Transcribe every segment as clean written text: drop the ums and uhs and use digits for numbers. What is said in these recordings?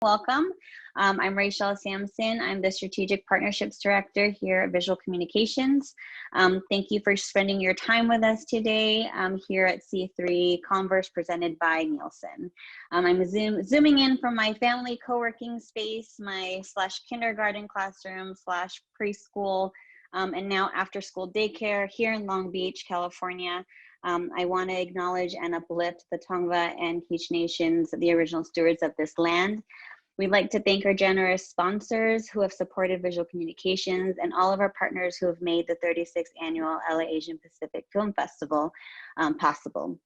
welcome. I'm Rachelle Samson. I'm the Strategic Partnerships Director here at Visual Communications. Thank you for spending your time with us today here at C3 Converse presented by Nielsen. I'm zooming in from my family co-working space, my kindergarten classroom / preschool, and now after school daycare here in Long Beach, California. I want to acknowledge and uplift the Tongva and Kizh Nations, the original stewards of this land. We'd like to thank our generous sponsors who have supported visual communications and all of our partners who have made the 36th annual LA Asian Pacific Film Festival possible.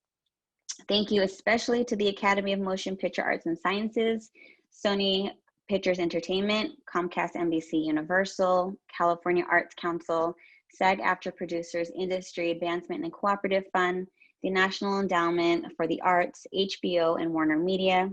Thank you especially to the Academy of Motion Picture Arts and Sciences, Sony Pictures Entertainment, Comcast NBC Universal, California Arts Council, SAG-AFTRA Producers Industry Advancement and Cooperative Fund, the National Endowment for the Arts, HBO, and Warner Media.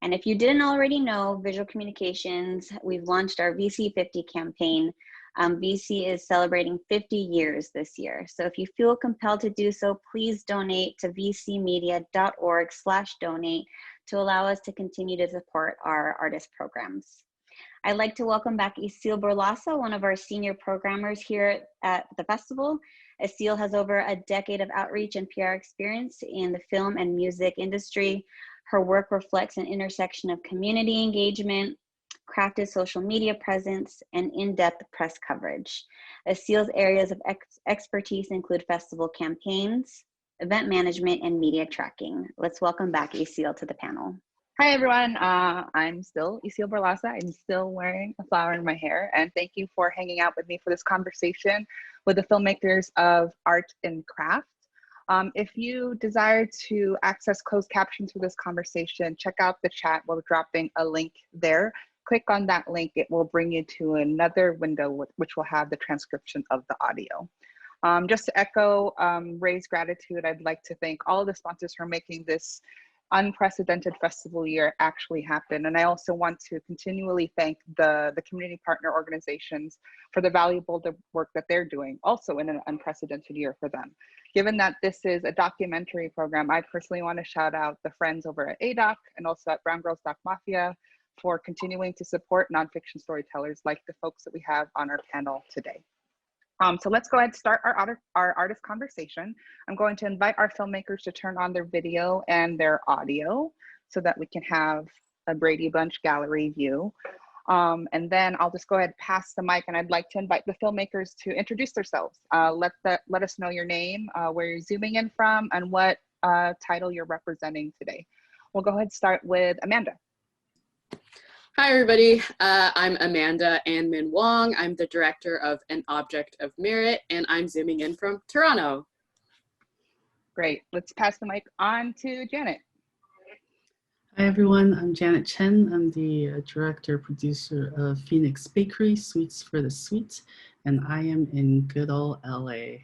And if you didn't already know, Visual Communications, we've launched our VC50 campaign. VC is celebrating 50 years this year. So if you feel compelled to do so, please donate to vcmedia.org/donate to allow us to continue to support our artist programs. I'd like to welcome back Isil Borlasa, one of our senior programmers here at the festival. Isil has over a decade of outreach and PR experience in the film and music industry. Her work reflects an intersection of community engagement, crafted social media presence, and in-depth press coverage. Isil's areas of expertise include festival campaigns, event management, and media tracking. Let's welcome back Isil to the panel. Hi everyone, I'm still Isil Borlasa. I'm still wearing a flower in my hair, and thank you for hanging out with me for this conversation with the filmmakers of Art and Craft. If you desire to access closed captions for this conversation, check out the chat. We're dropping a link there. Click on that link, it will bring you to another window which will have the transcription of the audio. Just to echo Ray's gratitude, I'd like to thank all of the sponsors for making this unprecedented festival year actually happen. And I also want to continually thank the community partner organizations for the valuable work that they're doing, also in an unprecedented year for them. Given that this is a documentary program, I personally want to shout out the friends over at ADOC and also at Brown Girls Doc Mafia for continuing to support nonfiction storytellers like the folks that we have on our panel today. So let's go ahead and start our artist conversation. I'm going to invite our filmmakers to turn on their video and their audio so that we can have a Brady Bunch gallery view. And then I'll just go ahead and pass the mic, and I'd like to invite the filmmakers to introduce themselves. Let us know your name, where you're zooming in from, and what title you're representing today. We'll go ahead and start with Amanda. Hi, everybody. I'm Amanda and Min Wong. I'm the director of An Object of Merit, and I'm zooming in from Toronto. Great. Let's pass the mic on to Janet. Hi, everyone. I'm Janet Chen. I'm the director producer of Phoenix Bakery, Sweets for the Sweet, and I am in good old LA.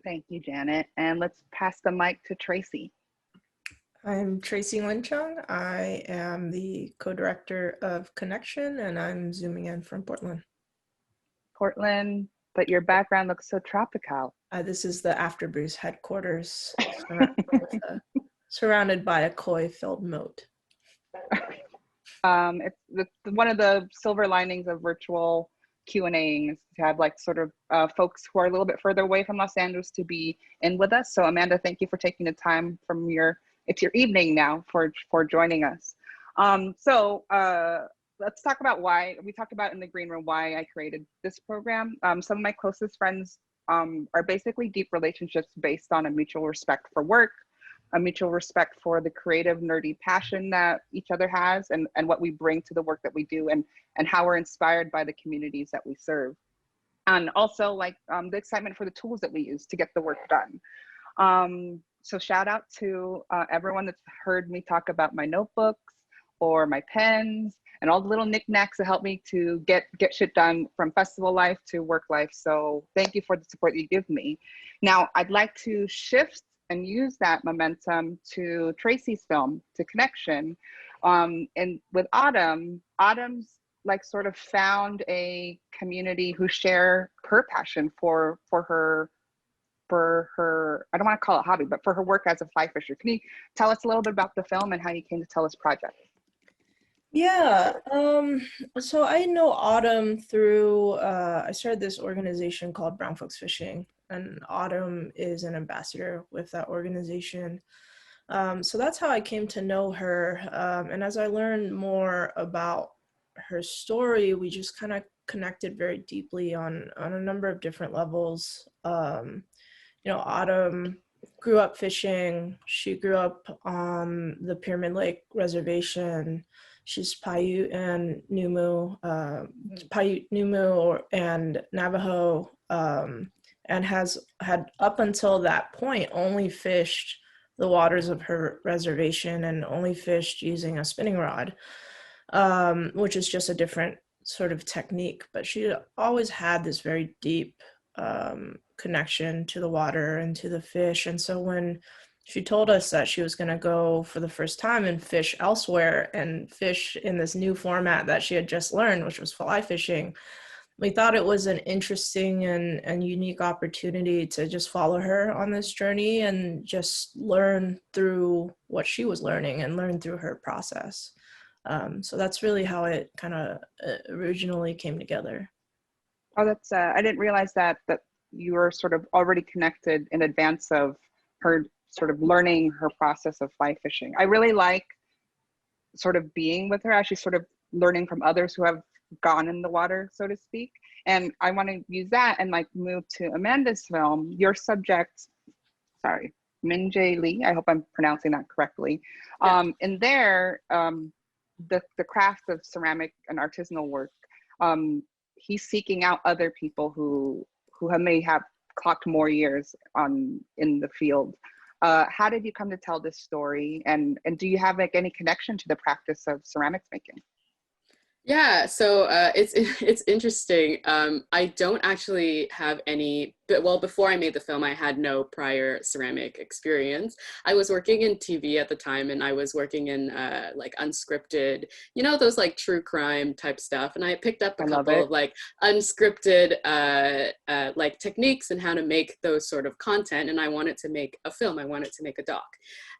Thank you, Janet. And let's pass the mic to Tracy. I'm Tracy Winchung. I am the co-director of Connection, and I'm zooming in from Portland. Portland, but your background looks so tropical. This is the Afterbrews headquarters, surrounded by a koi-filled moat. It's one of the silver linings of virtual Q&A is to have like sort of folks who are a little bit further away from Los Angeles to be in with us. So Amanda, thank you for taking the time from it's your evening now for joining us. Let's talk about why, we talked about in the green room why I created this program. Some of my closest friends are basically deep relationships based on a mutual respect for work, a mutual respect for the creative, nerdy passion that each other has, and what we bring to the work that we do, and how we're inspired by the communities that we serve. And also like the excitement for the tools that we use to get the work done. So shout out to everyone that's heard me talk about my notebooks or my pens and all the little knickknacks that help me to get shit done from festival life to work life. So thank you for the support you give me. Now, I'd like to shift and use that momentum to Tracy's film, to Connection. And with Autumn's like sort of found a community who share her passion for her, I don't want to call it hobby, but for her work as a fly fisher. Can you tell us a little bit about the film and how you came to tell this project? Yeah, so I know Autumn through, I started this organization called Brown Folks Fishing, and Autumn is an ambassador with that organization. So that's how I came to know her. And as I learned more about her story, we just kind of connected very deeply on a number of different levels. Autumn grew up fishing. She grew up on the Pyramid Lake Reservation. She's Paiute and Numu, Paiute, Numu, and Navajo, and has had up until that point only fished the waters of her reservation and only fished using a spinning rod, which is just a different sort of technique. But she always had this very deep connection to the water and to the fish. And so when she told us that she was going to go for the first time and fish elsewhere and fish in this new format that she had just learned, which was fly fishing, we thought it was an interesting and unique opportunity to just follow her on this journey and just learn through what she was learning and learn through her process. So that's really how it kind of originally came together. Oh, that's, I didn't realize that you were sort of already connected in advance of her sort of learning her process of fly fishing. I really like sort of being with her as she's sort of learning from others who have gone in the water, so to speak. And I want to use that and like move to Amanda's film. Your subject, sorry, Min Lee, I hope I'm pronouncing that correctly. Yeah. In there, the craft of ceramic and artisanal work, he's seeking out other people who may have clocked more years in the field. How did you come to tell this story, and do you have like any connection to the practice of ceramics making? Yeah, so it's interesting. I don't actually have any, but well, before I made the film, I had no prior ceramic experience. I was working in TV at the time, and I was working in like unscripted, you know, those like true crime type stuff. And I picked up a couple of like unscripted like techniques and how to make those sort of content. And I wanted to make a film. I wanted to make a doc.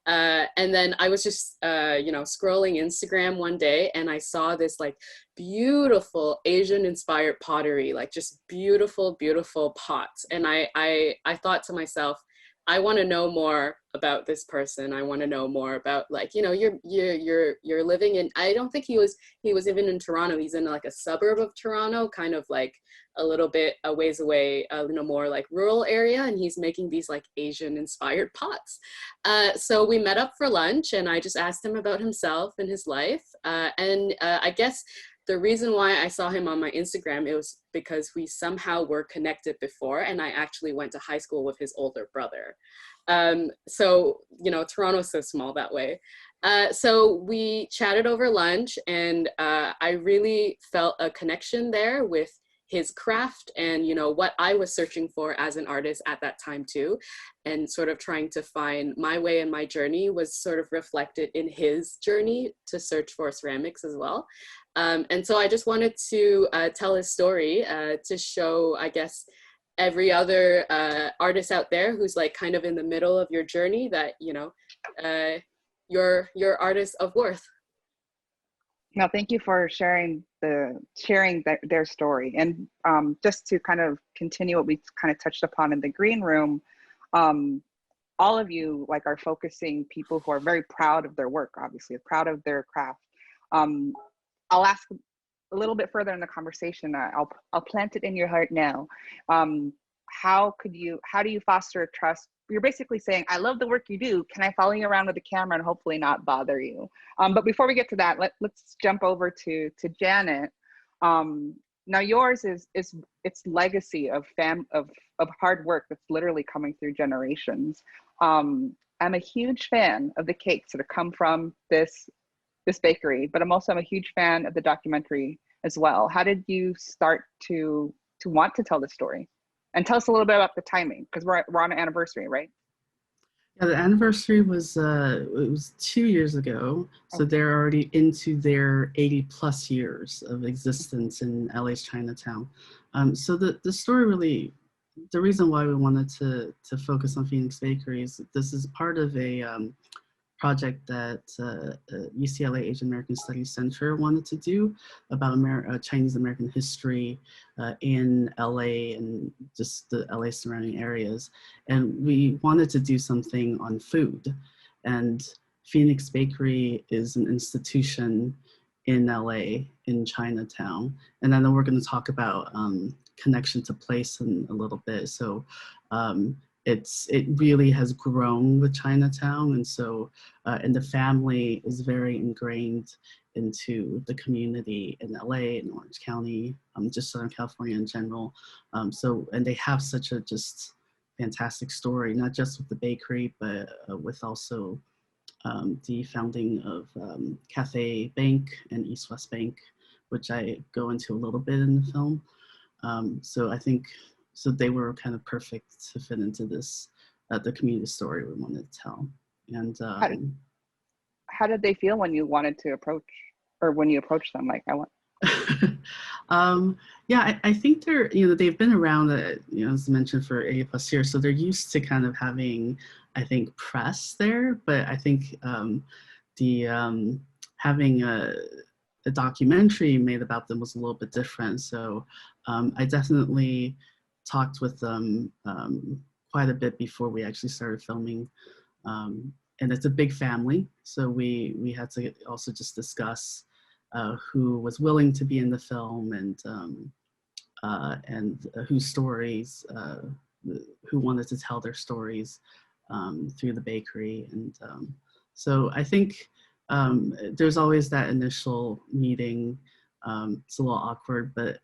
And then I was just, you know, scrolling Instagram one day, and I saw this like beautiful Asian inspired pottery, like just beautiful, beautiful pots. And I thought to myself, I want to know more about this person. I want to know more about, like, you know, you're living in, I don't think he was even in Toronto. He's in like a suburb of Toronto, kind of like a little bit a ways away, you know, more like rural area. And he's making these like Asian inspired pots. So we met up for lunch, and I just asked him about himself and his life. And I guess the reason why I saw him on my Instagram, it was because we somehow were connected before, and I actually went to high school with his older brother. So, you know, Toronto's so small that way. So we chatted over lunch, and I really felt a connection there with his craft and, you know, what I was searching for as an artist at that time too. And sort of trying to find my way and my journey was sort of reflected in his journey to search for ceramics as well. And so I just wanted to tell his story to show, I guess, every other artist out there who's like kind of in the middle of your journey that, you know, you're artists of worth. No, thank you for sharing their story. And just to kind of continue what we kind of touched upon in the green room, all of you like are focusing people who are very proud of their work, obviously proud of their craft. I'll ask a little bit further in the conversation. I'll plant it in your heart now. How do you foster trust? You're basically saying, I love the work you do. Can I follow you around with the camera and hopefully not bother you? But before we get to that, let's jump over to Janet. Now yours is its legacy of hard work that's literally coming through generations. I'm a huge fan of the cakes that have come from this bakery, but I'm a huge fan of the documentary as well. How did you start to want to tell this story? And tell us a little bit about the timing, because we're on an anniversary, right? Yeah, the anniversary was it was 2 years ago, so they're already into their 80+ years of existence in LA's Chinatown. So the story really, the reason why we wanted to focus on Phoenix Bakery is that this is part of a project that UCLA Asian American Studies Center wanted to do about Chinese American history in LA and just the LA surrounding areas. And we wanted to do something on food. And Phoenix Bakery is an institution in LA, in Chinatown. And I know we're going to talk about connection to place in a little bit. So it really has grown with Chinatown, and so and the family is very ingrained into the community in LA and Orange County, just Southern California in general. And they have such a just fantastic story, not just with the bakery, but with also the founding of Cathay Bank and East West Bank, which I go into a little bit in the film. So I think they were kind of perfect to fit into this, the community story we wanted to tell. And how did they feel when you wanted to approach, or when you approached them? Like, I want. Yeah, I think they're, they've been around, as mentioned, for 80+ years. So they're used to kind of having, I think, press there. But I think having a documentary made about them was a little bit different. So I definitely talked with them quite a bit before we actually started filming. And it's a big family. So we had to also just discuss who was willing to be in the film and whose stories, who wanted to tell their stories through the bakery. And so I think there's always that initial meeting. It's a little awkward, but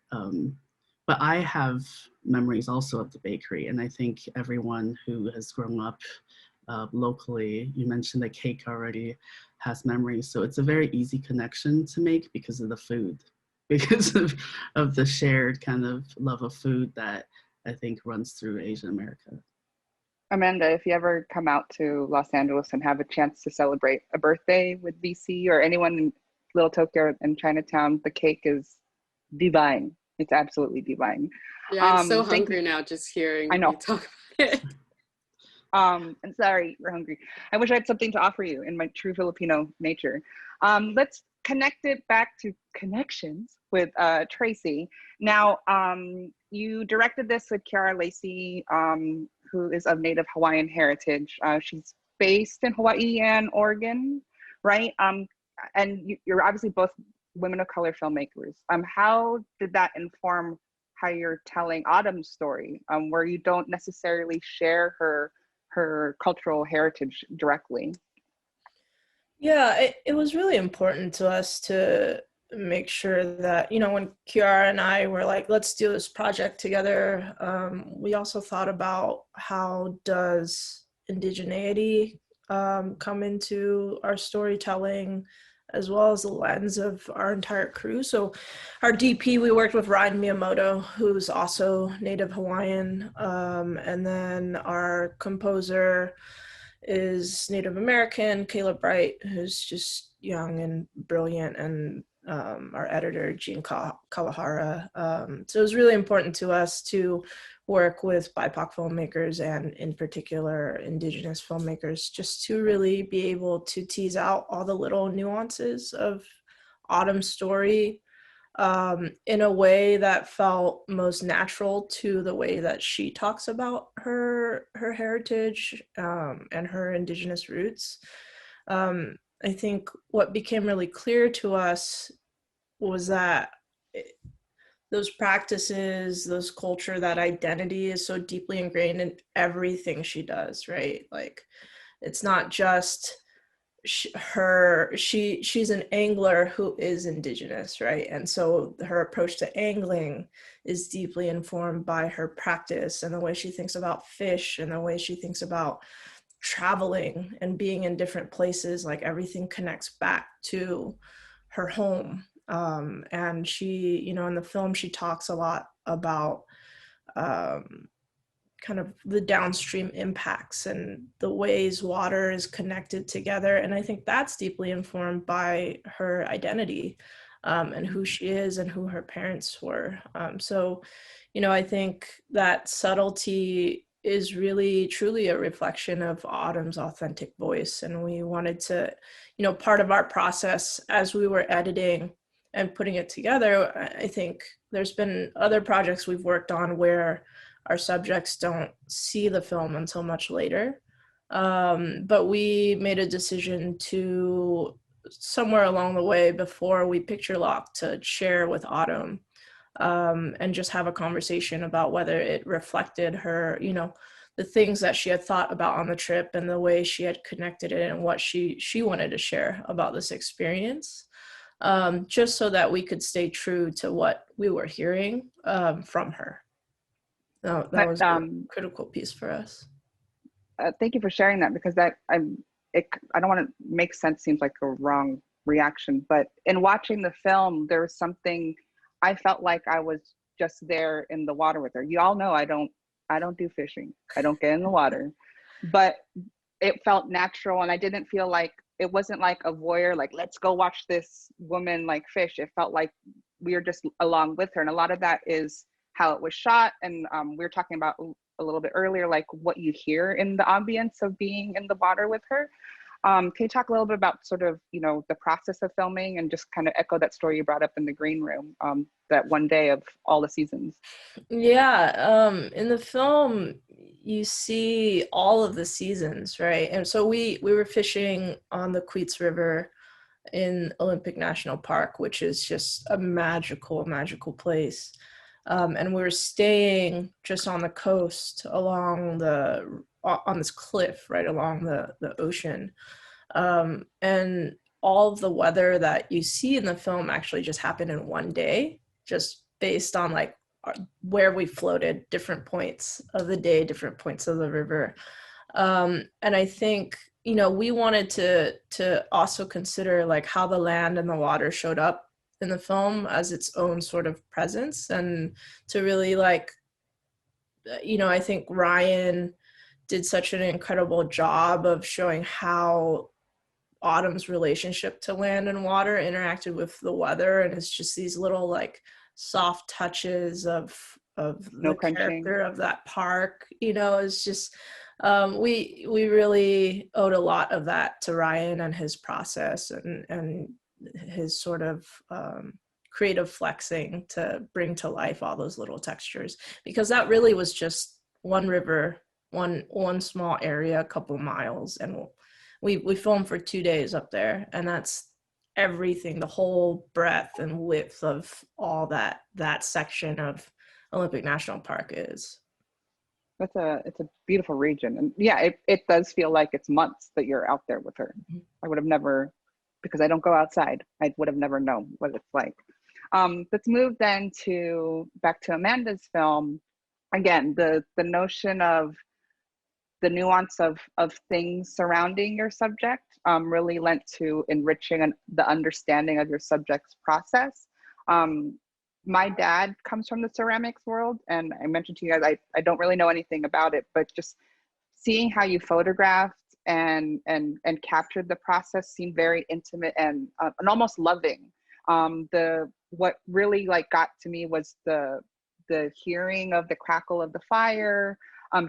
I have memories also of the bakery. And I think everyone who has grown up locally, you mentioned the cake already, has memories. So it's a very easy connection to make because of the food, because of the shared kind of love of food that I think runs through Asian America. Amanda, if you ever come out to Los Angeles and have a chance to celebrate a birthday with VC or anyone in Little Tokyo and Chinatown, the cake is divine. It's absolutely divine. Yeah, I'm so hungry now just hearing you talk about it. I'm sorry, you're hungry. I wish I had something to offer you in my true Filipino nature. Let's connect it back to connections with Tracy. Now, you directed this with Kiara Lacey, who is of Native Hawaiian heritage. She's based in Hawaii and Oregon, right? And you're obviously both women of color filmmakers. How did that inform how you're telling Autumn's story, where you don't necessarily share her cultural heritage directly? Yeah, it was really important to us to make sure that, when Kiara and I were like, let's do this project together, we also thought about how does indigeneity come into our storytelling, as well as the lens of our entire crew. So our DP, we worked with Ryan Miyamoto, who's also Native Hawaiian. And then our composer is Native American, Caleb Bright, who's just young and brilliant, and our editor, Jean Kawahara. So it was really important to us to work with BIPOC filmmakers, and in particular Indigenous filmmakers, just to really be able to tease out all the little nuances of Autumn's story in a way that felt most natural to the way that she talks about her heritage and her Indigenous roots. I think what became really clear to us was that those practices, those culture, that identity is so deeply ingrained in everything she does, right? Like, it's not just she's an angler who is Indigenous, right? And so her approach to angling is deeply informed by her practice and the way she thinks about fish and the way she thinks about traveling and being in different places. Like, everything connects back to her home. And she, in the film, she talks a lot about kind of the downstream impacts and the ways water is connected together. And I think that's deeply informed by her identity and who she is and who her parents were. So, I think that subtlety is really truly a reflection of Autumn's authentic voice. And we wanted to, part of our process as we were editing and putting it together, I think there's been other projects we've worked on where our subjects don't see the film until much later. But we made a decision to, somewhere along the way before we picture lock, to share with Autumn and just have a conversation about whether it reflected her, the things that she had thought about on the trip and the way she had connected it and what she wanted to share about this experience, just so that we could stay true to what we were hearing from her. That was a critical piece for us. Thank you for sharing that, because I don't want to make sense seems like a wrong reaction, but in watching the film, there was something I felt like I was just there in the water with her. You all know I don't do fishing. I don't get in the water, but it felt natural, and I didn't feel like, it wasn't like a voyeur, like let's go watch this woman like fish. It felt like we were just along with her, and a lot of that is how it was shot. And we were talking about a little bit earlier, like what you hear in the ambience of being in the water with her. Can you talk a little bit about sort of, the process of filming, and just kind of echo that story you brought up in the green room, that one day of all the seasons? Yeah, in the film, you see all of the seasons, right? And so we were fishing on the Queets River in Olympic National Park, which is just a magical, magical place. And we were staying just on the coast on this cliff right along the ocean. And all of the weather that you see in the film actually just happened in one day, just based on like where we floated, different points of the day, different points of the river. And I think, we wanted to also consider like how the land and the water showed up in the film as its own sort of presence, and to really like, I think Ryan did such an incredible job of showing how Autumn's relationship to land and water interacted with the weather, and it's just these little like soft touches of the character of that park. It's just we really owed a lot of that to Ryan and his process and his sort of creative flexing to bring to life all those little textures, because that really was just one river, one small area, a couple miles, and we filmed for 2 days up there, and that's everything, the whole breadth and width of all that section of Olympic National Park is. It's a beautiful region, and yeah, it does feel like it's months that you're out there with her. Mm-hmm. I would have never, because I don't go outside, I would have never known what it's like. Let's move then back to Amanda's film. Again, the notion of the nuance of things surrounding your subject really lent to enriching the understanding of your subject's process. My dad comes from the ceramics world, and I mentioned to you guys, I don't really know anything about it, but just seeing how you photographed and captured the process seemed very intimate and almost loving. What really like got to me was the hearing of the crackle of the fire,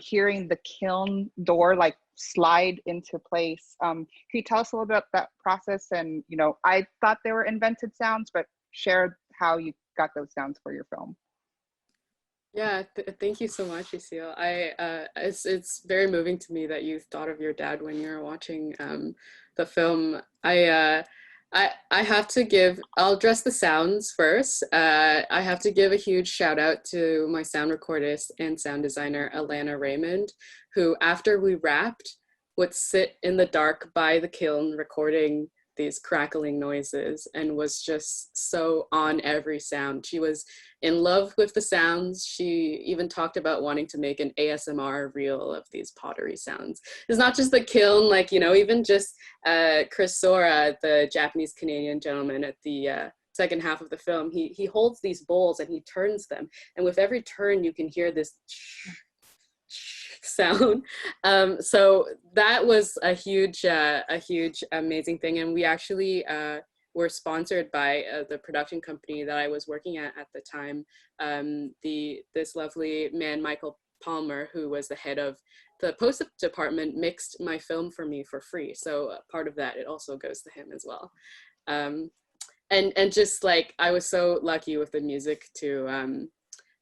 hearing the kiln door like slide into place. Can you tell us a little bit about that process? And I thought they were invented sounds, but share how you got those sounds for your film. Yeah, thank you so much, Lucille. It's very moving to me that you thought of your dad when you were watching the film. I have to give, I'll address the sounds first. I have to give a huge shout out to my sound recordist and sound designer, Elena Raymond, who after we wrapped would sit in the dark by the kiln recording these crackling noises and was just so on every sound. She was in love with the sounds. She even talked about wanting to make an ASMR reel of these pottery sounds. It's not just the kiln, like, even just Chris Sora, the Japanese Canadian gentleman at the second half of the film, he holds these bowls and he turns them. And with every turn, you can hear this sound. So that was a huge amazing thing. And we actually were sponsored by the production company that I was working at the time. This lovely man, Michael Palmer, who was the head of the post department, mixed my film for me for free. So part of that, it also goes to him as well. And just like, I was so lucky with the music too.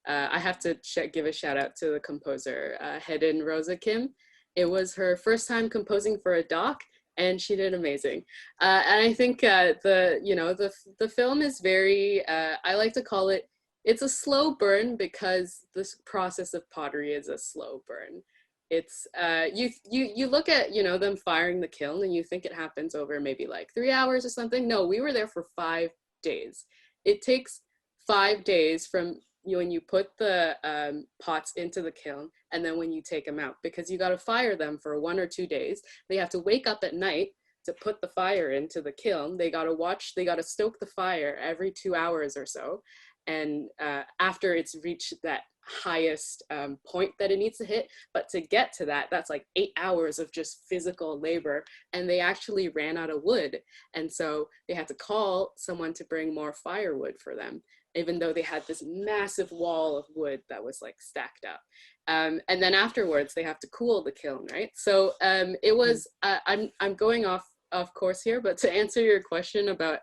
I have to give a shout out to the composer, Hedin Rosa Kim. It was her first time composing for a doc, and she did amazing. And I think the film is very, I like to call it, it's a slow burn, because this process of pottery is a slow burn. It's you look at them firing the kiln, and you think it happens over maybe like 3 hours or something. No, we were there for 5 days. It takes 5 days from when you put the pots into the kiln, and then when you take them out, because you got to fire them for 1 or 2 days. They have to wake up at night to put the fire into the kiln. They got to stoke the fire every 2 hours or so. And after it's reached that highest point that it needs to hit, but to get to that, that's like 8 hours of just physical labor. And they actually ran out of wood, and so they had to call someone to bring more firewood for them, even though they had this massive wall of wood that was like stacked up. And then afterwards they have to cool the kiln, right? So it was I'm going off course here, but to answer your question about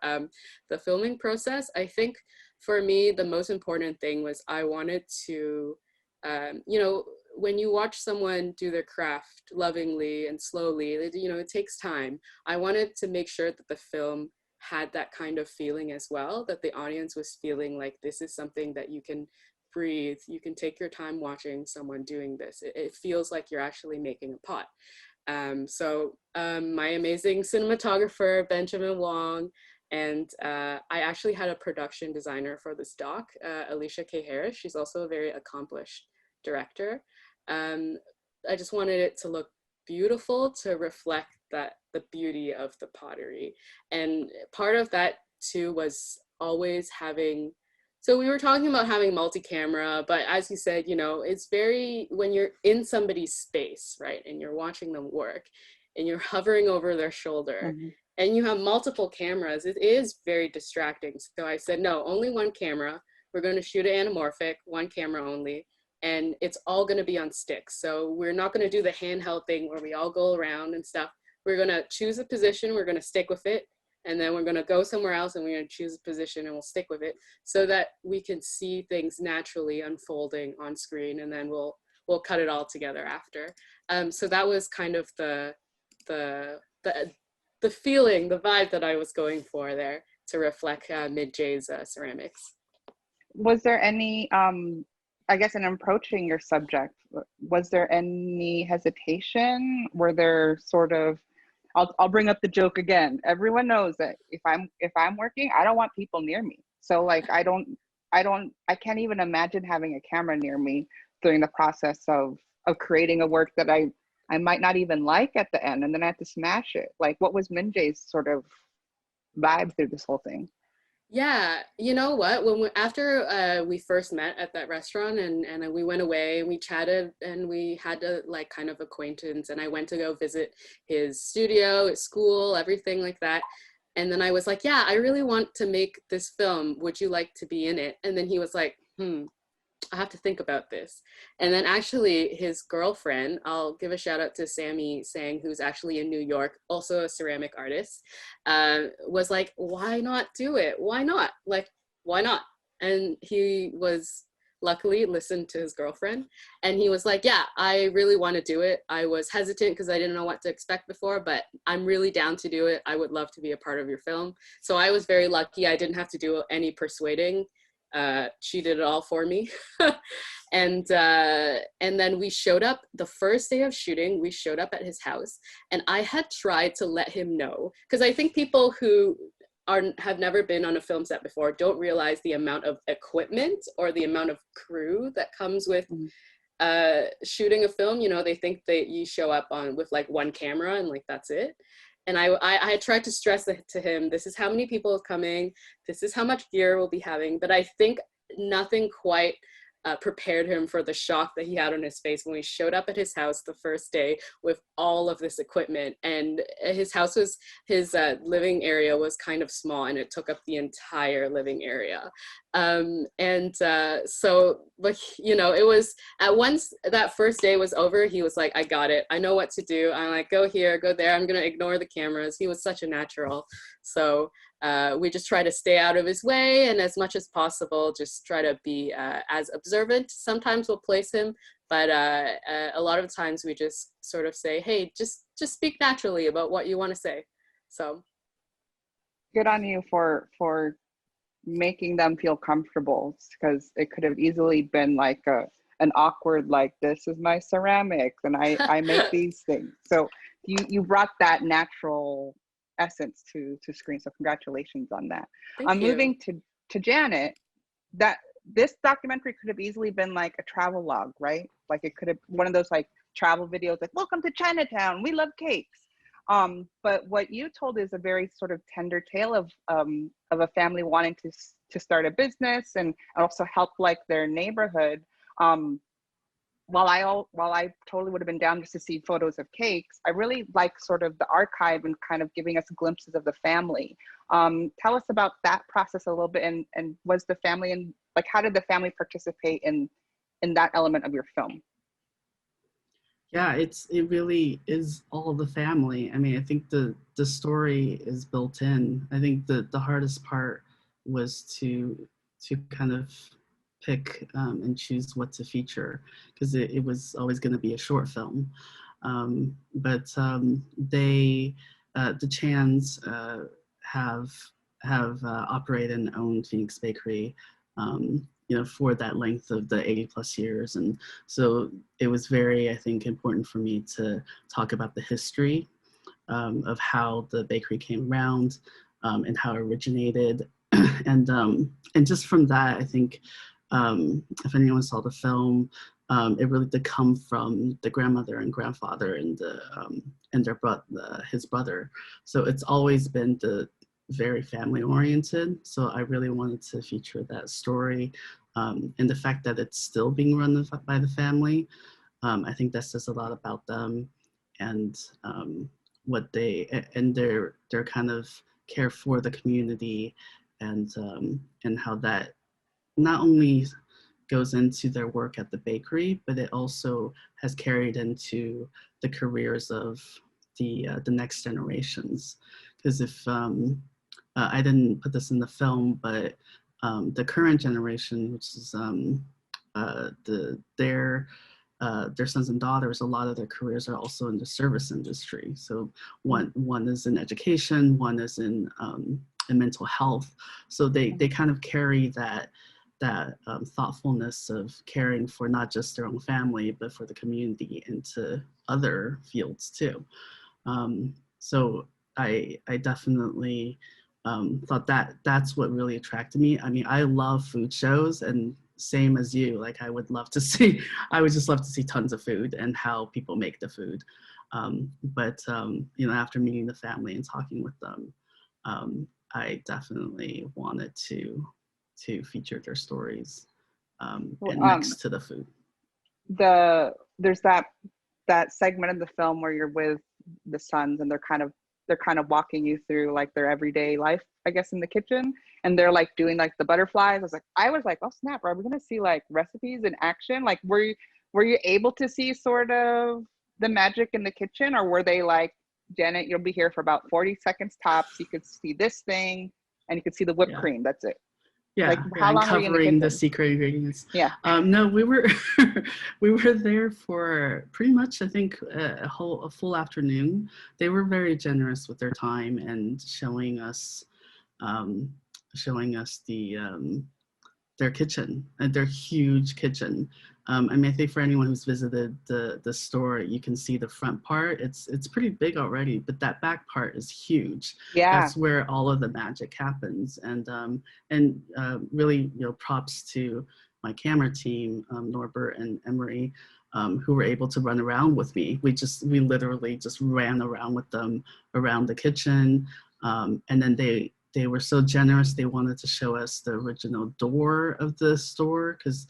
the filming process, I think for me, the most important thing was I wanted to, when you watch someone do their craft lovingly and slowly, it takes time. I wanted to make sure that the film had that kind of feeling as well, that the audience was feeling like this is something that you can breathe, you can take your time watching someone doing this. It feels like you're actually making a pot. So my amazing cinematographer, Min Wong, and I actually had a production designer for this doc, Alicia K. Harris. She's also a very accomplished director. I just wanted it to look beautiful, to reflect the beauty of the pottery. And part of that too was always having, so we were talking about having multi-camera, but as you said, it's very, when you're in somebody's space, right, and you're watching them work, and you're hovering over their shoulder, and you have multiple cameras, it is very distracting. So I said, no, only one camera. We're going to shoot it anamorphic, one camera only, and it's all going to be on sticks. So we're not going to do the handheld thing where we all go around and stuff. We're going to choose a position, we're going to stick with it, and then we're going to go somewhere else and we're going to choose a position and we'll stick with it, so that we can see things naturally unfolding on screen, and then we'll cut it all together after. So that was kind of the feeling, the vibe that I was going for there, to reflect Mid-J's ceramics. Was there any, I guess in approaching your subject, was there any hesitation? Were there sort of, I'll bring up the joke again. Everyone knows that if I'm working, I don't want people near me. So like, I can't even imagine having a camera near me during the process of creating a work that I might not even like at the end, and then I have to smash it. Like, what was Min-J's sort of vibe through this whole thing? Yeah, you know what? After we first met at that restaurant, and we went away and we chatted and we had a like kind of acquaintance, and I went to go visit his studio, his school, everything like that. And then I was like, yeah, I really want to make this film. Would you like to be in it? And then he was like, I have to think about this. And then actually his girlfriend, I'll give a shout out to Sammy Sang, who's actually in New York, also a ceramic artist, was like, why not do it? Why not? Like, why not? And he was luckily listened to his girlfriend, and he was like, yeah, I really want to do it. I was hesitant because I didn't know what to expect before, but I'm really down to do it. I would love to be a part of your film. So I was very lucky. I didn't have to do any persuading. She did it all for me. And then we showed up the first day of shooting. We showed up at his house, and I had tried to let him know, because I think people who have never been on a film set before don't realize the amount of equipment or the amount of crew that comes with shooting a film. You know, they think that you show up with like one camera and like that's it. And I tried to stress to him, this is how many people are coming, this is how much gear we'll be having. But I think nothing quite prepared him for the shock that he had on his face when we showed up at his house the first day with all of this equipment. And his house was, his living area was kind of small, and it took up the entire living area. So, like, you know, it was, at once that first day was over, he was like, I got it. I know what to do. I'm like, go here, go there. I'm going to ignore the cameras. He was such a natural. So we just try to stay out of his way, and as much as possible, just try to be as observant. Sometimes we'll place him, but a lot of times we just sort of say, hey, just speak naturally about what you want to say. So good on you for making them feel comfortable, because it could have easily been like an awkward, like, this is my ceramics and I make these things. So you brought that natural essence to screen. So congratulations on that. Thank you. Moving to Janet, that this documentary could have easily been like a travel log, right? Like it could have one of those like travel videos, like, welcome to Chinatown, we love cakes. But what you told is a very sort of tender tale of a family wanting to start a business and also help like their neighborhood. While I totally would have been down just to see photos of cakes, I really like sort of the archive and kind of giving us glimpses of the family. Tell us about that process a little bit, and was the family, and like, how did the family participate in that element of your film? Yeah, it really is all the family. I mean, I think the story is built in. I think the hardest part was to kind of pick and choose what to feature, because it was always going to be a short film. But the Chans have operated and owned Phoenix Bakery, you know, for that length of the 80 plus years. And so it was very, I think, important for me to talk about the history of how the bakery came around and how it originated. And just from that, I think, if anyone saw the film, it really did come from the grandmother and grandfather and his brother. So it's always been very family oriented. So I really wanted to feature that story, and the fact that it's still being run by the family. I think that says a lot about them, and what their kind of care for the community, and how that not only goes into their work at the bakery, but it also has carried into the careers of the next generations. Because if I didn't put this in the film, but the current generation, which is their sons and daughters, a lot of their careers are also in the service industry. So one is in education, one is in mental health. So they kind of carry that thoughtfulness of caring for not just their own family, but for the community into other fields too. So I definitely thought that's what really attracted me. I mean, I love food shows, and same as you, like I would just love to see tons of food and how people make the food. But you know, after meeting the family and talking with them, I definitely wanted to feature their stories and next to the food. There's that segment of the film where you're with the sons, and they're kind of walking you through like their everyday life, I guess, in the kitchen, and they're like doing like the butterflies. I was like, oh snap, are we gonna see like recipes in action? Like, were you able to see sort of the magic in the kitchen, or were they like, Janet, you'll be here for about 40 seconds tops, you could see this thing and you could see the whipped cream, that's it? Yeah, like, how long covering were you in the the secret ingredients. Yeah. No, we were we were there for pretty much, I think, a full afternoon. They were very generous with their time and showing us their kitchen, their huge kitchen. I mean, I think for anyone who's visited the store, you can see the front part. It's pretty big already, but that back part is huge. Yeah. That's where all of the magic happens. And really, you know, props to my camera team, Norbert and Emery, who were able to run around with me. We literally just ran around with them around the kitchen, and then they were so generous. They wanted to show us the original door of the store, because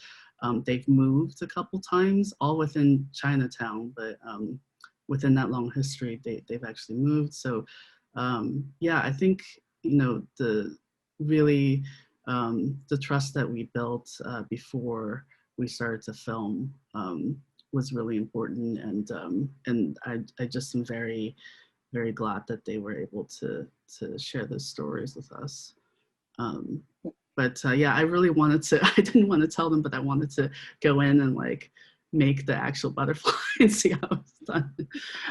They've moved a couple times, all within Chinatown, but within that long history, they've actually moved. So yeah, I think, you know, the trust that we built before we started to film was really important, and I just am very, very glad that they were able to share those stories with us. But yeah, I really wanted to, I didn't want to tell them, but I wanted to go in and like make the actual butterfly and see how it's done.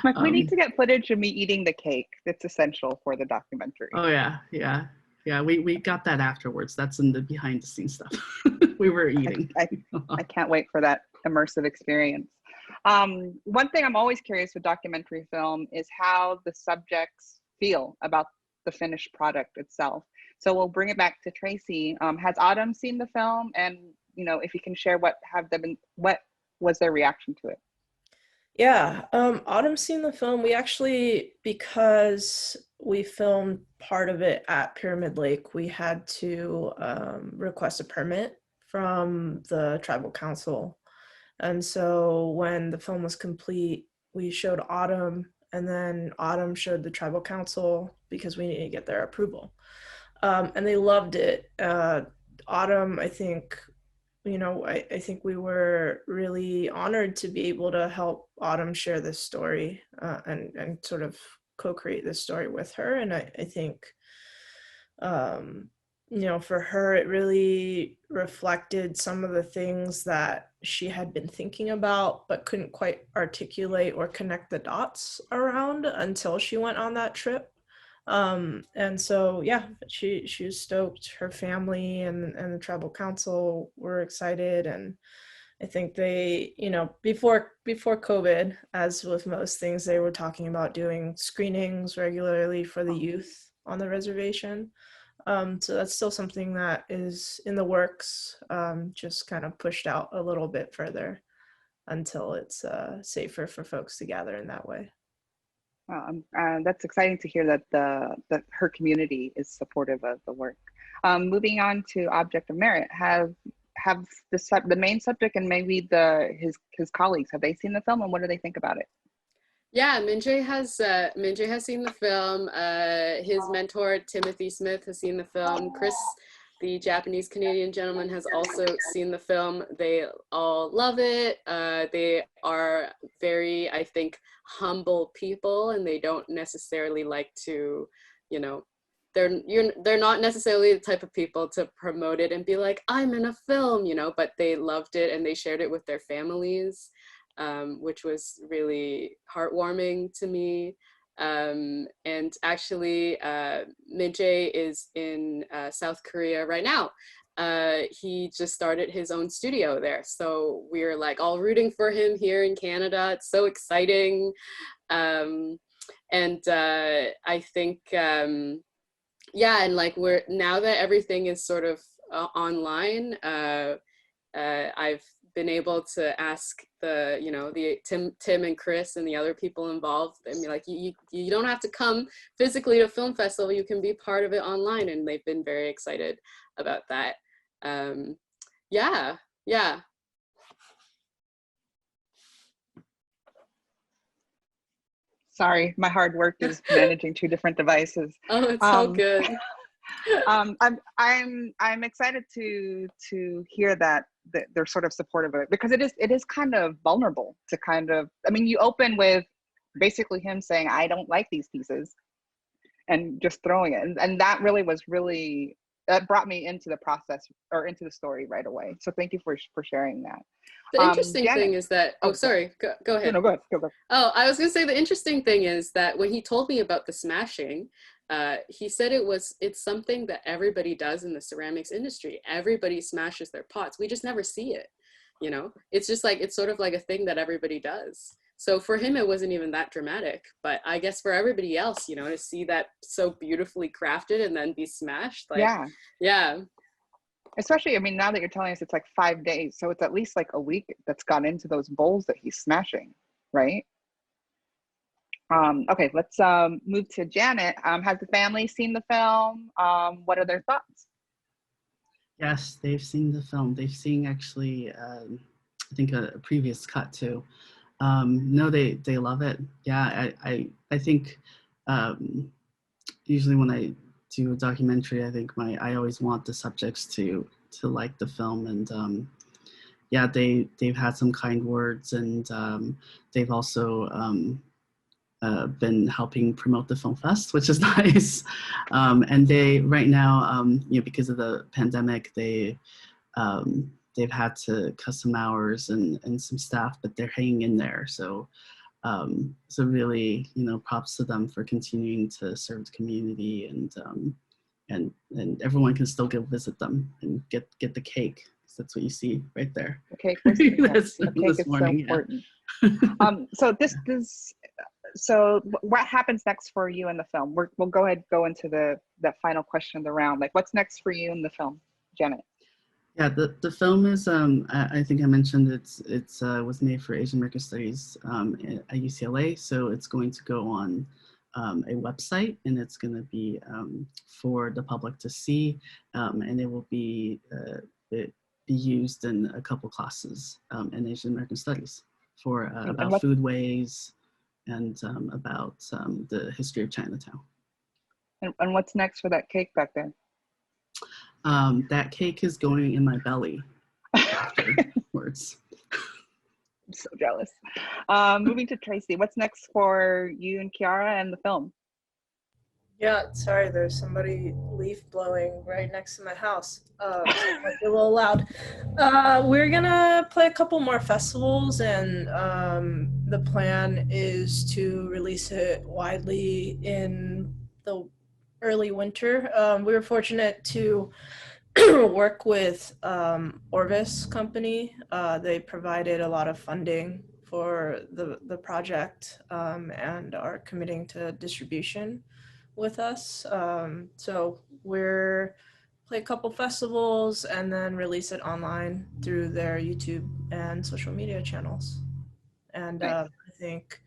Like, we need to get footage of me eating the cake. That's essential for the documentary. Oh yeah, yeah. Yeah, we got that afterwards. That's in the behind the scenes stuff. We were eating. I can't wait for that immersive experience. One thing I'm always curious with documentary film is how the subjects feel about the finished product itself. So we'll bring it back to Tracy. Has Autumn seen the film? And, you know, if you can share what was their reaction to it? Yeah, Autumn's seen the film. We actually, because we filmed part of it at Pyramid Lake, we had to request a permit from the tribal council. And so when the film was complete, we showed Autumn, and then Autumn showed the tribal council because we needed to get their approval. And they loved it. Autumn, I think, you know, I think we were really honored to be able to help Autumn share this story and sort of co-create this story with her. And I think, you know, for her, it really reflected some of the things that she had been thinking about, but couldn't quite articulate or connect the dots around until she went on that trip. And so, yeah, she was stoked. Her family and the tribal council were excited. And I think they, you know, before COVID, as with most things, they were talking about doing screenings regularly for the youth on the reservation. So that's still something that is in the works, just kind of pushed out a little bit further until it's safer for folks to gather in that way. That's exciting to hear that her community is supportive of the work. Moving on to Object of Merit, have the main subject and maybe his colleagues, have they seen the film, and what do they think about it? Yeah, Min has seen the film. His mentor Timothy Smith has seen the film. Chris, the Japanese Canadian gentleman, has also seen the film. They all love it. They are very, I think, humble people, and they don't necessarily like to, you know, they're not necessarily the type of people to promote it and be like, I'm in a film, you know, but they loved it and they shared it with their families, which was really heartwarming to me. And actually, Min is in South Korea right now. He just started his own studio there. So we're like all rooting for him here in Canada. It's so exciting. And I think, yeah, and like now that everything is sort of online, I've been able to ask the Tim and Chris and the other people involved. I mean, like, you don't have to come physically to film festival, you can be part of it online, and they've been very excited about that. Yeah. Sorry, my hard work is managing two different devices. Oh, it's so good. I'm excited to hear that they're sort of supportive of it, because it is kind of vulnerable to kind of, I mean, you open with basically him saying, I don't like these pieces, and just throwing it, and that that brought me into the process, or into the story right away. So thank you for sharing that. The interesting thing is that, sorry, go ahead. No, go ahead. Oh, I was gonna say the interesting thing is that when he told me about the smashing, he said it's something that everybody does in the ceramics industry. Everybody smashes their pots. We just never see it, you know? It's just like, it's sort of like a thing that everybody does. So for him, it wasn't even that dramatic, but I guess for everybody else, you know, to see that so beautifully crafted and then be smashed, like, yeah. Especially, I mean, now that you're telling us it's like 5 days, so it's at least like a week that's gone into those bowls that he's smashing, right? Okay, let's move to Janet. Has the family seen the film? What are their thoughts? Yes, they've seen the film. They've seen actually, I think a previous cut too. No, they love it. Yeah, I think usually when I do a documentary, I think I always want the subjects to like the film, and yeah, they've had some kind words, and they've also been helping promote the film fest, which is nice. And they right now, because of the pandemic, they've had to cut some hours and some staff, but they're hanging in there. So really, props to them for continuing to serve the community, and everyone can still go visit them and get the cake. That's what you see right there. Okay, the cake is morning, so important. So what happens next for you in the film? We'll go ahead and go into the final question of the round. Like, what's next for you in the film, Janet? Yeah, the film is I think I mentioned it's was made for Asian American Studies at UCLA, so it's going to go on a website, and it's going to be for the public to see, and it will be used in a couple classes in Asian American Studies for about foodways and about the history of Chinatown. And what's next for that cake back there? That cake is going in my belly afterwards. I'm so jealous. Moving to Tracy, what's next for you and Kiara and the film? Yeah, sorry, there's somebody leaf blowing right next to my house. So it might be a little loud. We're gonna play a couple more festivals, and the plan is to release it widely in the early winter. We were fortunate to work with Orvis Company. They provided a lot of funding for the project and are committing to distribution with us. So we're play a couple festivals and then release it online through their YouTube and social media channels. And Nice. I think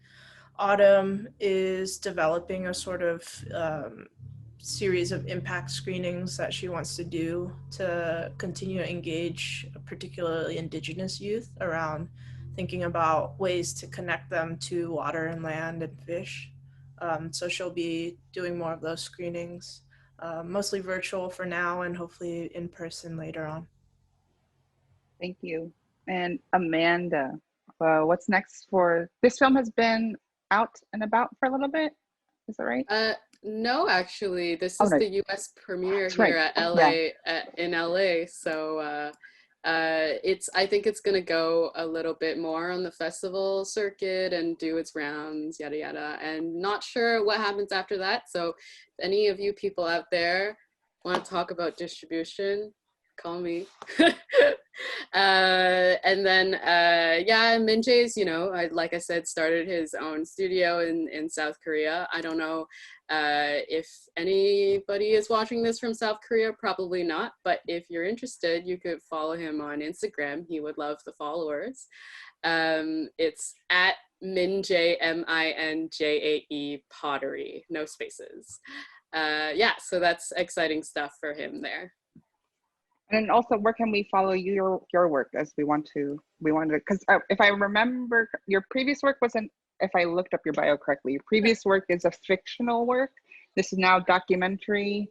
Autumn is developing a sort of series of impact screenings that she wants to do to continue to engage particularly Indigenous youth around thinking about ways to connect them to water and land and fish. So she'll be doing more of those screenings, mostly virtual for now and hopefully in person later on. Thank you. And Amanda, what's next for this film? Has been out and about for a little bit, is that right? No, actually, this is the US premiere here at LA, in LA. So I think it's gonna go a little bit more on the festival circuit and do its rounds, yada yada, and not sure what happens after that. So if any of you people out there want to talk about distribution, call me. And then yeah, Min Jae's, like I said, started his own studio in South Korea. I don't know if anybody is watching this from South Korea, probably not, but if you're interested, you could follow him on Instagram. He would love the followers. It's at Min Jae, MINJAE pottery, no spaces. Yeah, so that's exciting stuff for him there. And also, where can we follow your work, as we want to, because if I remember, your previous work wasn't, if I looked up your bio correctly, your previous work is a fictional work. This is now documentary.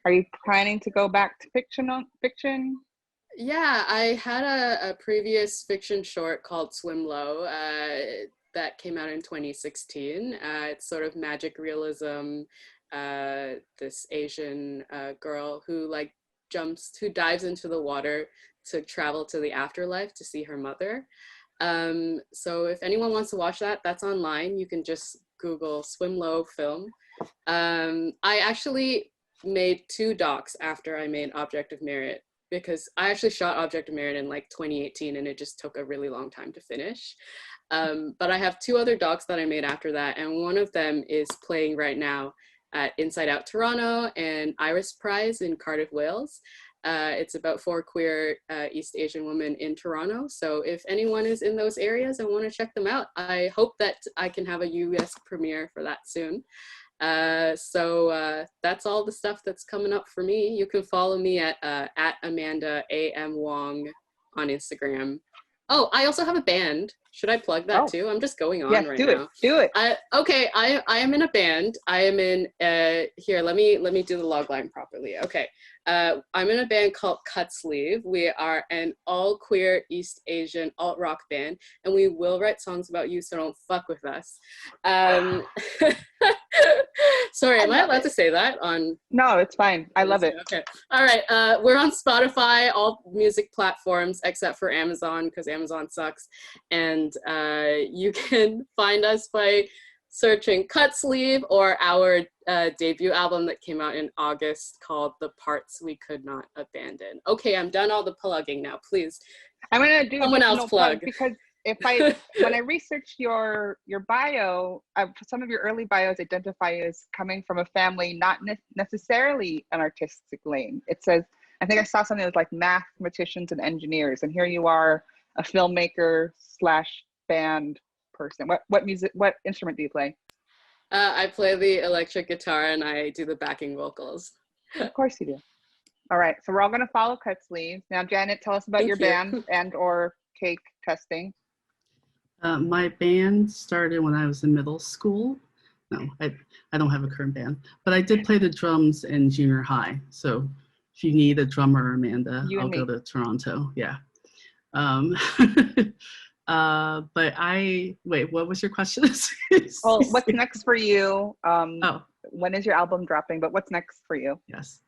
Are you planning to go back to fiction? Yeah, I had a previous fiction short called Swim Low that came out in 2016. It's sort of magic realism. This Asian girl who dives into the water to travel to the afterlife to see her mother. So if anyone wants to watch that, that's online. You can just Google Swim Low film. I actually made 2 docs after I made Object of Merit, because I actually shot Object of Merit in 2018 and it just took a really long time to finish. But I have 2 other docs that I made after that, and one of them is playing right now at Inside Out Toronto and Iris Prize in Cardiff, Wales. It's about 4 queer East Asian women in Toronto. So if anyone is in those areas and want to check them out, I hope that I can have a US premiere for that soon. So that's all the stuff that's coming up for me. You can follow me at Amanda A.M. Wong on Instagram. Oh, I also have a band. Should I plug that too? I'm just going on right now. Do it. Okay, I am in a band. I am in here. Let me do the log line properly. Okay, I'm in a band called Cut Sleeve. We are an all queer East Asian alt rock band, and we will write songs about you. So don't fuck with us. Sorry, am I allowed to say that on? No, it's fine. I love it. Okay. All right. We're on Spotify, all music platforms except for Amazon because Amazon sucks. And you can find us by searching Cut Sleeve or our debut album that came out in August called The Parts We Could Not Abandon. Okay, I'm done all the plugging now. Please. I'm gonna do someone else plug because when I researched your bio, some of your early bios identify you as coming from a family not necessarily an artistic lane. It says, I think I saw something that was like mathematicians and engineers, and here you are, a filmmaker / band person. What instrument do you play? I play the electric guitar and I do the backing vocals. Of course you do. All right, so we're all gonna follow Cut Sleeve. Now, Janet, tell us about your band and or cake testing. My band started when I was in middle school. No, I don't have a current band, but I did play the drums in junior high. So if you need a drummer, Amanda, I'll go to Toronto. Yeah. But wait, what was your question? Well, what's next for you? When is your album dropping? But what's next for you? Yes.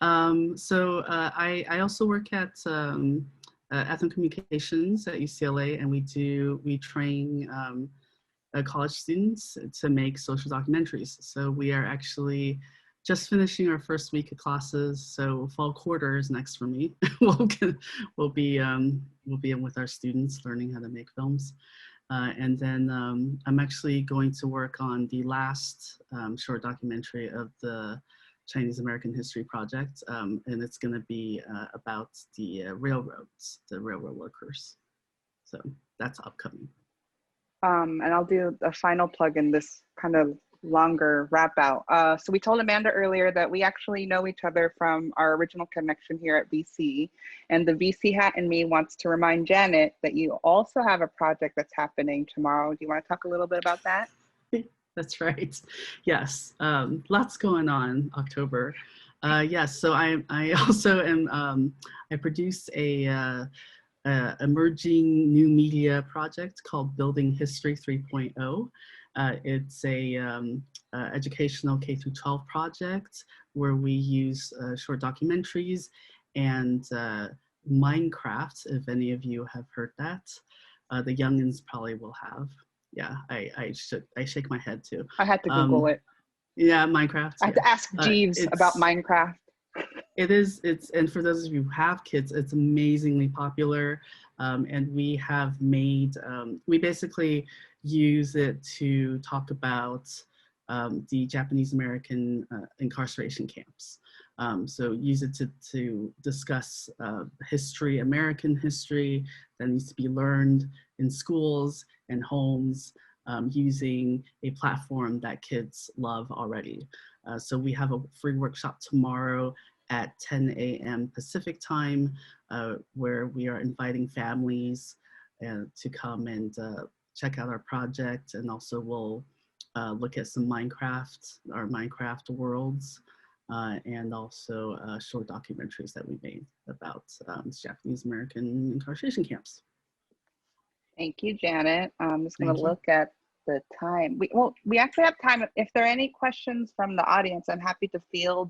So I also work at ethnic communications at UCLA, and we train college students to make social documentaries. So we are actually just finishing our first week of classes. So fall quarter is next for me. we'll be in with our students learning how to make films. And then I'm actually going to work on the last short documentary of the Chinese American History Project, and it's going to be about the railroads, the railroad workers. So that's upcoming. And I'll do a final plug in this kind of longer wrap out. So we told Amanda earlier that we actually know each other from our original connection here at VC, and the VC hat in me wants to remind Janet that you also have a project that's happening tomorrow. Do you want to talk a little bit about that? That's right. Yes, lots going on October. Yes, so I also am. I produce a emerging new media project called Building History 3.0. It's a educational K-12 project where we use short documentaries and Minecraft. If any of you have heard that, the youngins probably will have. Yeah, I shake my head too. I had to Google it. Yeah, Minecraft. I had to ask Jeeves about Minecraft. And for those of you who have kids, it's amazingly popular. And we have made, we basically use it to talk about the Japanese American incarceration camps. So use it to discuss history, American history that needs to be learned in schools and homes using a platform that kids love already. So we have a free workshop tomorrow at 10 a.m. Pacific time, where we are inviting families to come and check out our project, and also we'll look at some our Minecraft worlds, and also short documentaries that we made about Japanese American incarceration camps. Thank you, Janet. I'm just going to look at the time. We actually have time. If there are any questions from the audience, I'm happy to field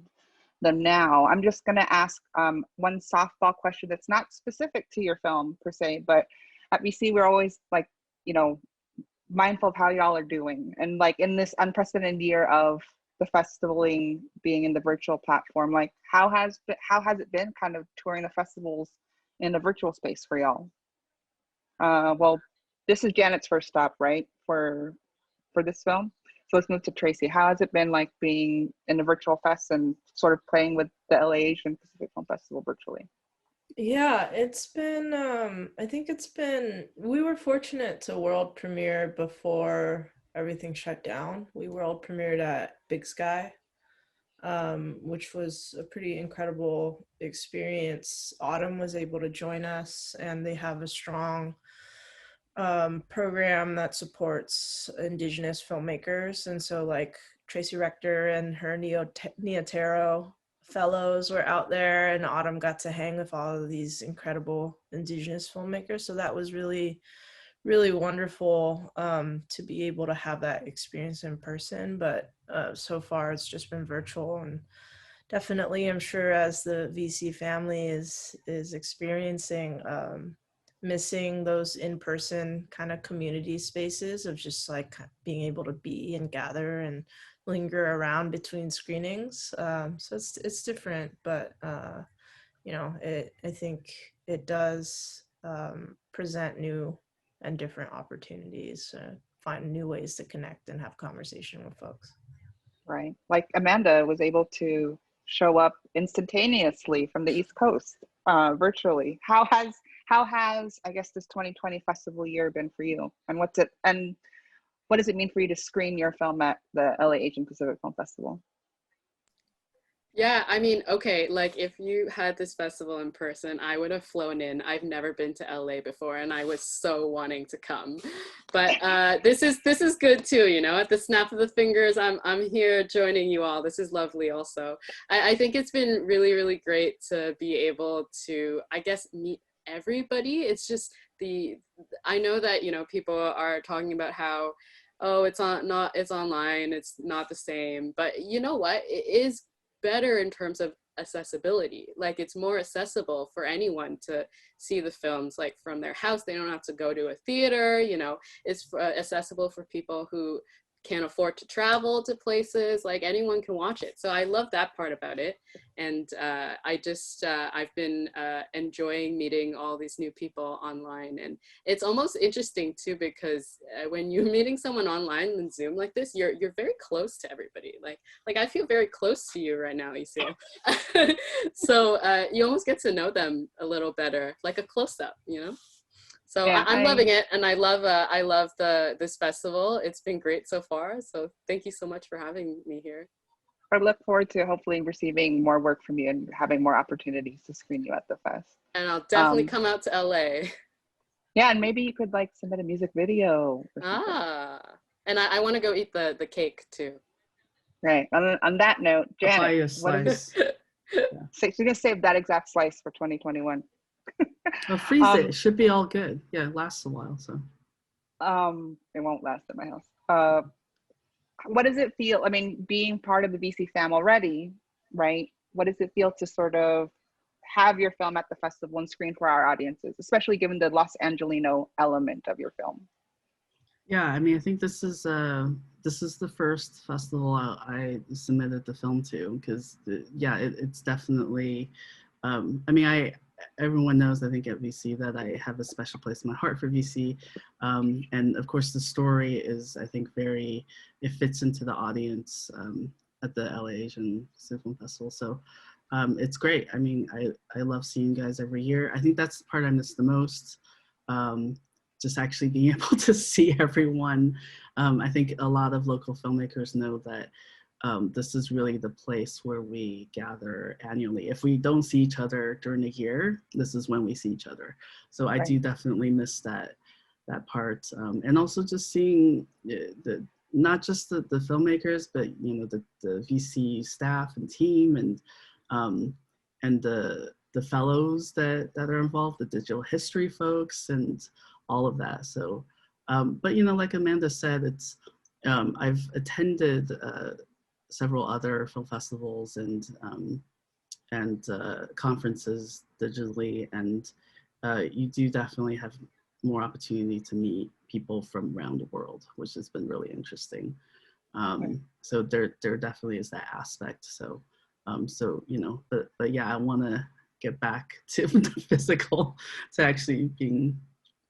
them now. I'm just going to ask one softball question that's not specific to your film per se, but at VC we're always like, mindful of how y'all are doing, and like in this unprecedented year of the festivaling being in the virtual platform, like how has it been kind of touring the festivals in the virtual space for y'all? Well, this is Janet's first stop, right, for this film. So let's move to Tracy. How has it been like being in the virtual fest and sort of playing with the LA Asian Pacific Film Festival virtually? Yeah, it's been, I think we were fortunate to world premiere before everything shut down. We world premiered at Big Sky, which was a pretty incredible experience. Autumn was able to join us, and they have a strong program that supports Indigenous filmmakers. And so like Tracy Rector and her Neotero fellows were out there, and Autumn got to hang with all of these incredible Indigenous filmmakers. So that was really, really wonderful to be able to have that experience in person. But so far it's just been virtual, and definitely I'm sure as the VC family is experiencing missing those in-person kind of community spaces of just like being able to be and gather and linger around between screenings. So it's different, but you know, I think it does present new and different opportunities, find new ways to connect and have conversation with folks. Right. Like Amanda was able to show up instantaneously from the East Coast virtually. How has I guess this 2020 festival year been for you? And what does it mean for you to screen your film at the LA Asian Pacific Film Festival? Yeah, I mean, okay, like if you had this festival in person, I would have flown in. I've never been to LA before, and I was so wanting to come. But this is good too, you know. At the snap of the fingers, I'm here joining you all. This is lovely. Also, I think it's been really, really great to be able to, I guess, meet everybody. It's just I know that, you know, people are talking about how, oh, it's online, it's not the same. But you know what? It is better in terms of accessibility. Like it's more accessible for anyone to see the films like from their house. They don't have to go to a theater, you know. It's accessible for people who can't afford to travel to places. Like anyone can watch it. So I love that part about it. And I've been enjoying meeting all these new people online. And it's almost interesting too, because when you're meeting someone online in Zoom like this, you're very close to everybody. Like I feel very close to you right now, Isil. So you almost get to know them a little better, like a close up, you know? So yeah, I'm loving it, and I love this festival. It's been great so far. So thank you so much for having me here. I look forward to hopefully receiving more work from you and having more opportunities to screen you at the fest. And I'll definitely come out to LA. Yeah, and maybe you could like submit a music video. And I want to go eat the cake too. Right. On that note, Janet, I'll buy you a slice. So you're gonna save that exact slice for 2021. Well, freeze it. It should be all good. Yeah, it lasts a while. So it won't last at my house. What does it feel? I mean, being part of the VC fam already, right? What does it feel to sort of have your film at the festival and screen for our audiences, especially given the Los Angelino element of your film? Yeah, I mean, I think this is the first festival I submitted the film to, because it's definitely. I mean, everyone knows, I think, at VC that I have a special place in my heart for VC. And of course, the story is, I think, it fits into the audience at the LA Asian Pacific Film Festival. So it's great. I mean, I love seeing you guys every year. I think that's the part I miss the most. Just actually being able to see everyone. I think a lot of local filmmakers know that this is really the place where we gather annually. If we don't see each other during the year, this is when we see each other. So I do definitely miss that part. And also just seeing not just the filmmakers, but you know, the VC staff and team and the fellows that are involved, the digital history folks and all of that. So, but you know, like Amanda said, it's I've attended several other film festivals and conferences digitally, and you do definitely have more opportunity to meet people from around the world, which has been really interesting. So there definitely is that aspect. So you know, but yeah, I want to get back to the physical, to actually being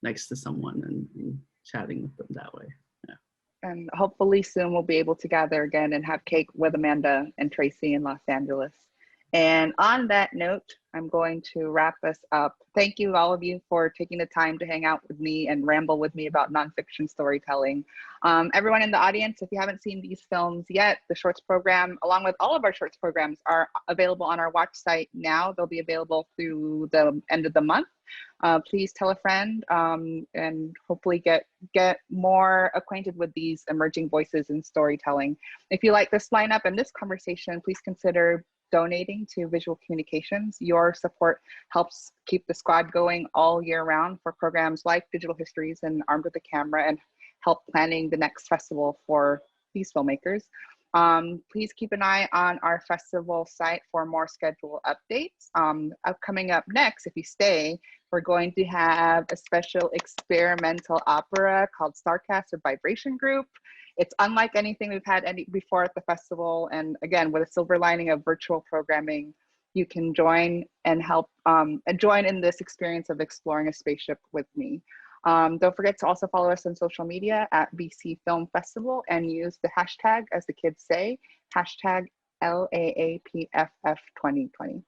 next to someone and chatting with them that way. And hopefully soon we'll be able to gather again and have cake with Amanda and Tracy in Los Angeles. And on that note, I'm going to wrap us up. Thank you, all of you, for taking the time to hang out with me and ramble with me about nonfiction storytelling. Everyone in the audience, if you haven't seen these films yet, the Shorts program, along with all of our Shorts programs, are available on our watch site now. They'll be available through the end of the month. Please tell a friend and hopefully get more acquainted with these emerging voices in storytelling. If you like this lineup and this conversation, please consider donating to Visual Communications. Your support helps keep the squad going all year round for programs like Digital Histories and Armed with a Camera, and help planning the next festival for these filmmakers. Please keep an eye on our festival site for more schedule updates. Coming up next, if you stay, we're going to have a special experimental opera called Starcast with Vibration Group. It's unlike anything we've had before at the festival. And again, with a silver lining of virtual programming, you can join and help and join in this experience of exploring a spaceship with me. Don't forget to also follow us on social media at BC Film Festival and use the hashtag, as the kids say, hashtag LAAPFF 2020.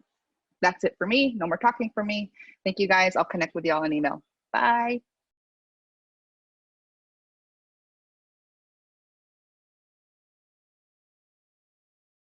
That's it for me. No more talking for me. Thank you guys. I'll connect with y'all on email. Bye.